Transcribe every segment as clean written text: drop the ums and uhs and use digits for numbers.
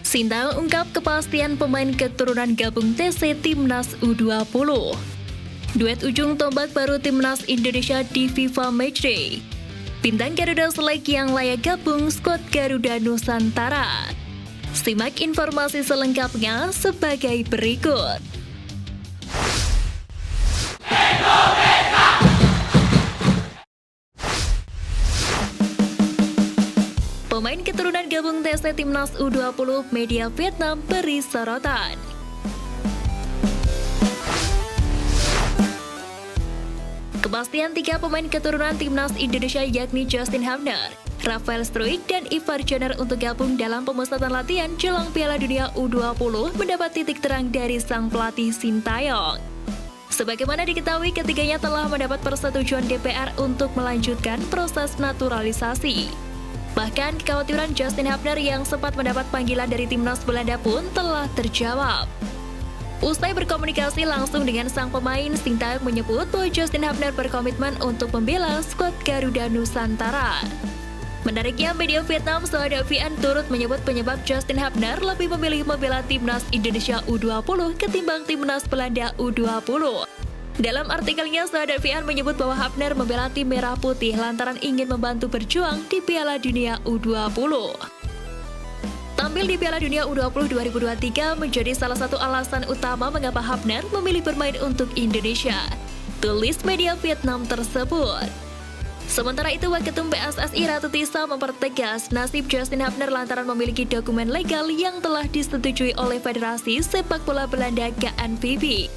Sintayong ungkap kepastian pemain keturunan gabung TC Timnas U20. Duet ujung tombak baru Timnas Indonesia di FIFA Matchday. Bintang Garuda Select yang layak gabung skuad Garuda Nusantara. Simak informasi selengkapnya sebagai berikut. Pemain keturunan gabung TC Timnas U20, media Vietnam beri sorotan. Kepastian 3 pemain keturunan Timnas Indonesia yakni Justin Hubner, Rafael Struijk, dan Ivar Jenner untuk gabung dalam pemusatan latihan jelang Piala Dunia U20 mendapat titik terang dari sang pelatih Sintayong. Sebagaimana diketahui, ketiganya telah mendapat persetujuan DPR untuk melanjutkan proses naturalisasi. Bahkan kekhawatiran Justin Hubner yang sempat mendapat panggilan dari Timnas Belanda pun telah terjawab. Usai berkomunikasi langsung dengan sang pemain, Sintayong menyebut bahwa Justin Hubner berkomitmen untuk membela skuad Garuda Nusantara. Menariknya, media Vietnam Sohada VN turut menyebut penyebab Justin Hubner lebih memilih membela Timnas Indonesia U20 ketimbang Timnas Belanda U20. Dalam artikelnya, Sohada VN menyebut bahwa Hubner membela tim Merah Putih lantaran ingin membantu berjuang di Piala Dunia U20. Tampil di Piala Dunia U20 2023 menjadi salah satu alasan utama mengapa Hubner memilih bermain untuk Indonesia, tulis media Vietnam tersebut. Sementara itu, Waketum PSSI Ratu Tisa mempertegas nasib Justin Hubner lantaran memiliki dokumen legal yang telah disetujui oleh Federasi Sepak Bola Belanda KNVB.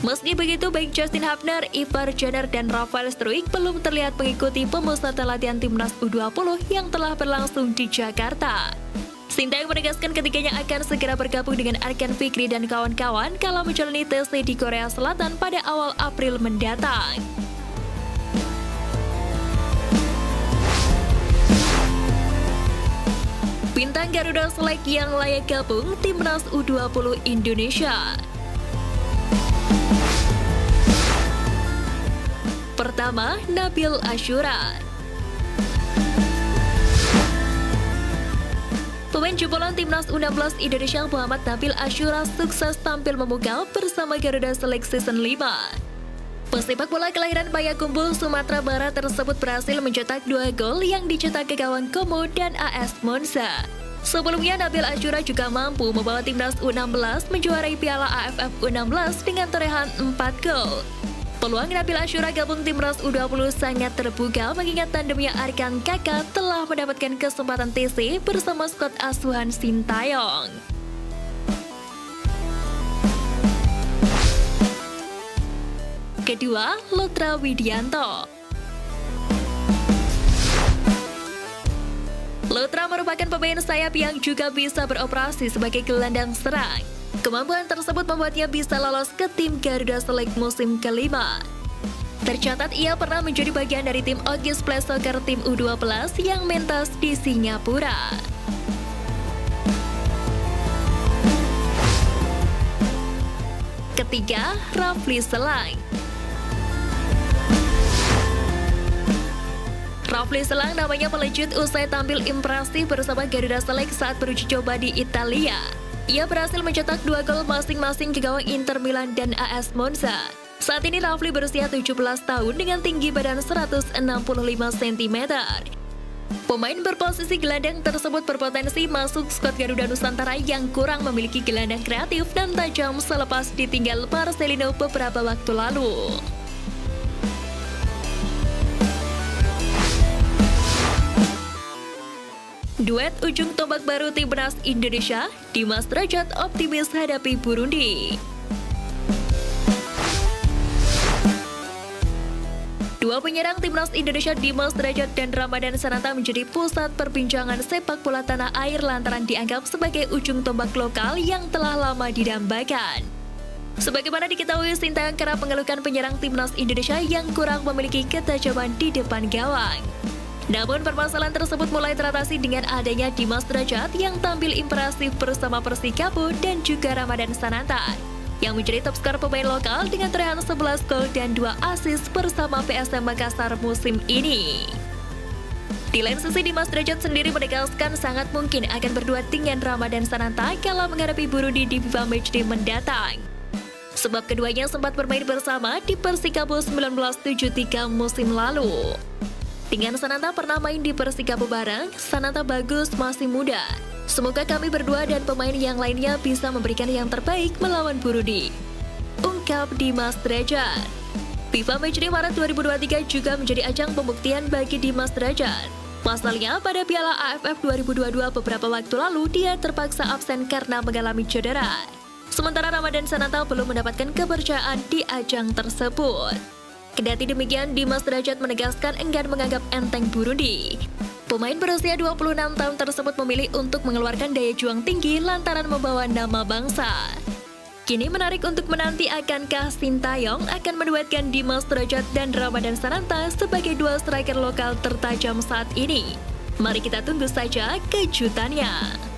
Meski begitu, baik Justin Hubner, Ivar Jenner, dan Rafael Struijk belum terlihat mengikuti pemusatan latihan Timnas U20 yang telah berlangsung di Jakarta. Sintayong menegaskan ketiganya akan segera bergabung dengan Arkan Fikri dan kawan-kawan kala menjalani TC di Korea Selatan pada awal April mendatang. Bintang Garuda Select yang layak gabung Timnas U20 Indonesia. Pertama, Nabil Ashura. Pemain jebolan Timnas U16 Indonesia Muhammad Nabil Ashura sukses tampil memukau bersama Garuda Select Season 5. Pesepak bola kelahiran Payakumbuh, Sumatera Barat tersebut berhasil mencetak 2 gol yang dicetak ke gawang Como dan AS Monza. Sebelumnya, Nabil Ashura juga mampu membawa Timnas U16 menjuarai Piala AFF U16 dengan torehan 4 gol. Peluang Nabil Ashura gabung Timnas U20 sangat terbuka mengingat tandemnya Arkan Kakak telah mendapatkan kesempatan TC bersama skuad asuhan Sintayong. Kedua, Lotra Widianto. Lotra merupakan pemain sayap yang juga bisa beroperasi sebagai gelandang serang. Kemampuan tersebut membuatnya bisa lolos ke tim Garuda Select musim kelima. Tercatat ia pernah menjadi bagian dari tim Ogis Play Soccer tim U12 yang mentas di Singapura. Ketiga, Rafli Selang. Rafli Selang namanya melejit usai tampil impresif bersama Garuda Select saat beruji coba di Italia. Ia berhasil mencetak 2 gol masing-masing ke gawang Inter Milan dan AS Monza. Saat ini Rafli berusia 17 tahun dengan tinggi badan 165 cm. Pemain berposisi gelandang tersebut berpotensi masuk skuad Garuda Nusantara yang kurang memiliki gelandang kreatif dan tajam selepas ditinggal Marcelino beberapa waktu lalu. Duet ujung tombak baru Timnas Indonesia, Dimas Derajat optimis hadapi Burundi. Dua penyerang Timnas Indonesia Dimas Derajat dan Ramadan Sananta menjadi pusat perbincangan sepak bola tanah air lantaran dianggap sebagai ujung tombak lokal yang telah lama didambakan. Sebagaimana diketahui, Sintayong kerap mengeluhkan penyerang Timnas Indonesia yang kurang memiliki ketajaman di depan gawang. Namun permasalahan tersebut mulai teratasi dengan adanya Dimas Derajat yang tampil impresif bersama Persikabo dan juga Ramadan Sananta yang menjadi top skor pemain lokal dengan torehan 11 gol dan 2 assist bersama PSM Makassar musim ini. Di lain sisi, Dimas Derajat sendiri menegaskan sangat mungkin akan berdua dengan Ramadan Sananta kala menghadapi Burundi di FIFA Matchday mendatang. Sebab keduanya sempat bermain bersama di Persikabo 1973 musim lalu. Dengan Sananta pernah main di Persikabo bareng, Sananta bagus, masih muda. Semoga kami berdua dan pemain yang lainnya bisa memberikan yang terbaik melawan Burundi, ungkap Dimas Derajat. FIFA Matchday Maret 2023 juga menjadi ajang pembuktian bagi Dimas Derajat. Pasalnya, pada Piala AFF 2022 beberapa waktu lalu, dia terpaksa absen karena mengalami cedera. Sementara Ramadan Sananta belum mendapatkan kepercayaan di ajang tersebut. Kendati demikian, Dimas Derajat menegaskan enggan menganggap enteng Burundi. Pemain berusia 26 tahun tersebut memilih untuk mengeluarkan daya juang tinggi lantaran membawa nama bangsa. Kini menarik untuk menanti akankah Sintayong akan menduetkan Dimas Derajat dan Ramadan Sananta sebagai dua striker lokal tertajam saat ini. Mari kita tunggu saja kejutannya.